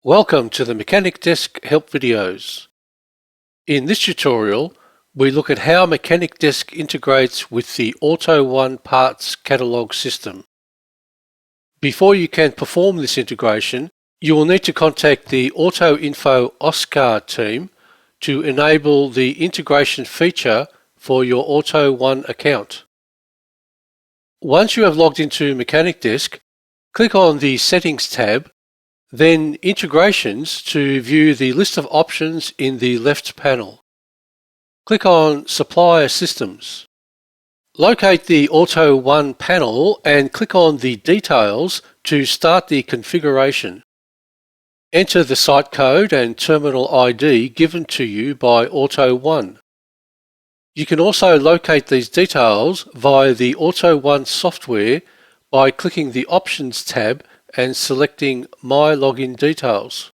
Welcome to the MechanicDesk help videos. In this tutorial, we look at how MechanicDesk integrates with the AutoOne parts catalog system. Before you can perform this integration, you will need to contact the AutoInfo Oscar team to enable the integration feature for your AutoOne account. Once you have logged into MechanicDesk, click on the Settings tab, then Integrations to view the list of options in the left panel. Click on Supplier Systems. Locate the AutoOne panel and click on the Details to start the configuration. Enter the site code and terminal ID given to you by AutoOne. You can also locate these details via the AutoOne software by clicking the Options tab and selecting My Login Details.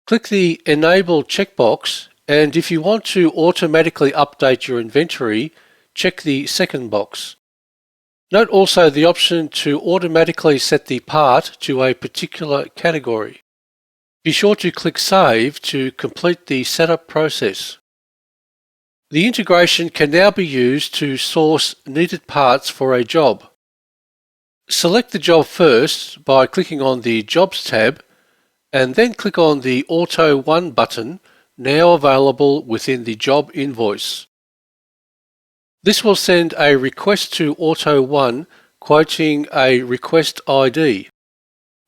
Click the Enable checkbox, and if you want to automatically update your inventory, check the second box. Note also the option to automatically set the part to a particular category. Be sure to click Save to complete the setup process. The integration can now be used to source needed parts for a job. Select the job first by clicking on the Jobs tab and then click on the AutoOne button, now available within the job invoice. This will send a request to AutoOne quoting a request ID.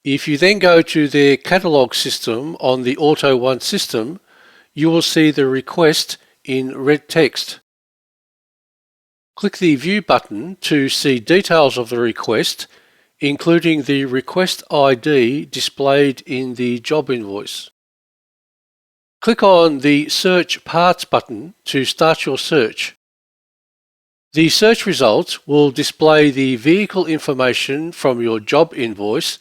If you then go to their catalogue system on the AutoOne system, you will see the request in red text. Click the View button to see details of the request, including the request ID displayed in the job invoice. Click on the Search Parts button to start your search. The search results will display the vehicle information from your job invoice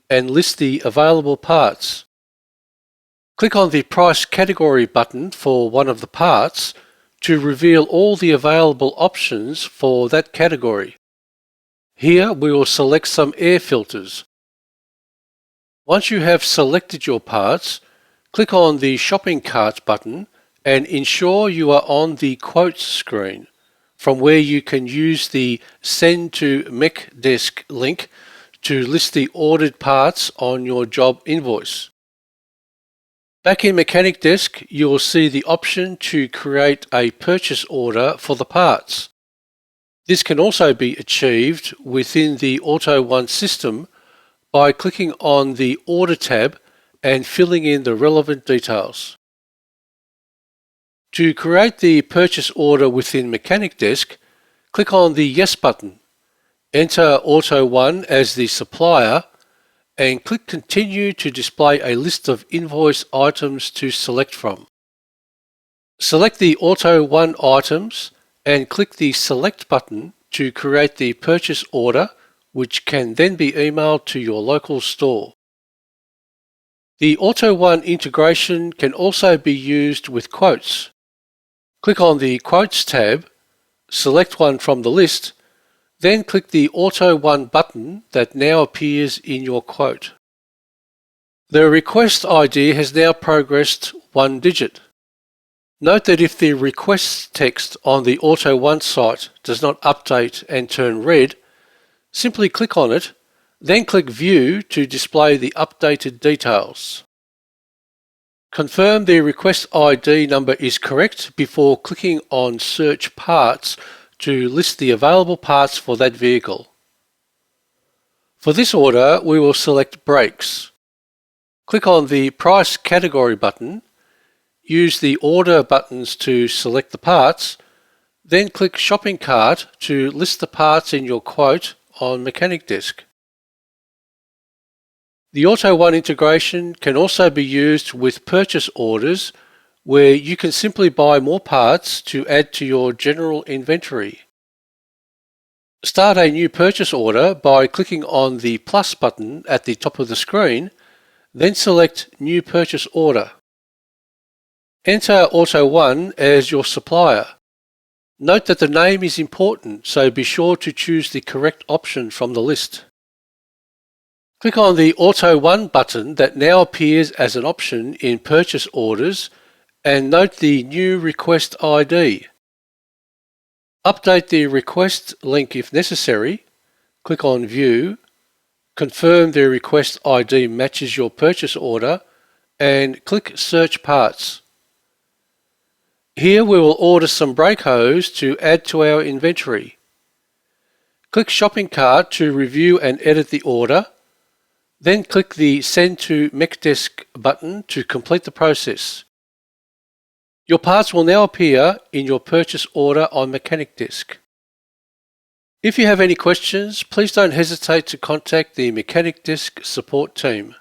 and list the available parts. Click on the Price Category button for one of the parts to reveal all the available options for that category. Here we will select some air filters. Once you have selected your parts, click on the Shopping Cart button and ensure you are on the Quotes screen, from where you can use the Send to MechDesk link to list the ordered parts on your job invoice. Back in MechanicDesk, you will see the option to create a purchase order for the parts. This can also be achieved within the AutoOne system by clicking on the Order tab and filling in the relevant details. To create the purchase order within MechanicDesk, click on the Yes button, enter AutoOne as the supplier, and click Continue to display a list of invoice items to select from. Select the AutoOne items and click the Select button to create the purchase order, which can then be emailed to your local store. The AutoOne integration can also be used with quotes. Click on the Quotes tab, select one from the list, then click the AutoOne button that now appears in your quote. The request ID has now progressed one digit. Note that if the request text on the AutoOne site does not update and turn red, simply click on it, then click View to display the updated details. Confirm the request ID number is correct before clicking on Search Parts to list the available parts for that vehicle. For this order, we will select Brakes. Click on the Price Category button, use the Order buttons to select the parts, then click Shopping Cart to list the parts in your quote on MechanicDesk. The AutoOne integration can also be used with purchase orders, where you can simply buy more parts to add to your general inventory. Start a new purchase order by clicking on the plus button at the top of the screen, then select New Purchase Order. Enter AutoOne as your supplier. Note that the name is important, so be sure to choose the correct option from the list. Click on the AutoOne button that now appears as an option in purchase orders and note the new request ID. Update the request link if necessary. Click on View, confirm the request ID matches your purchase order, and click Search Parts. Here we will order some brake hose to add to our inventory. Click Shopping Cart to review and edit the order. Then click the Send to MechanicDesk button to complete the process. Your parts will now appear in your purchase order on MechanicDesk. If you have any questions, please don't hesitate to contact the MechanicDesk support team.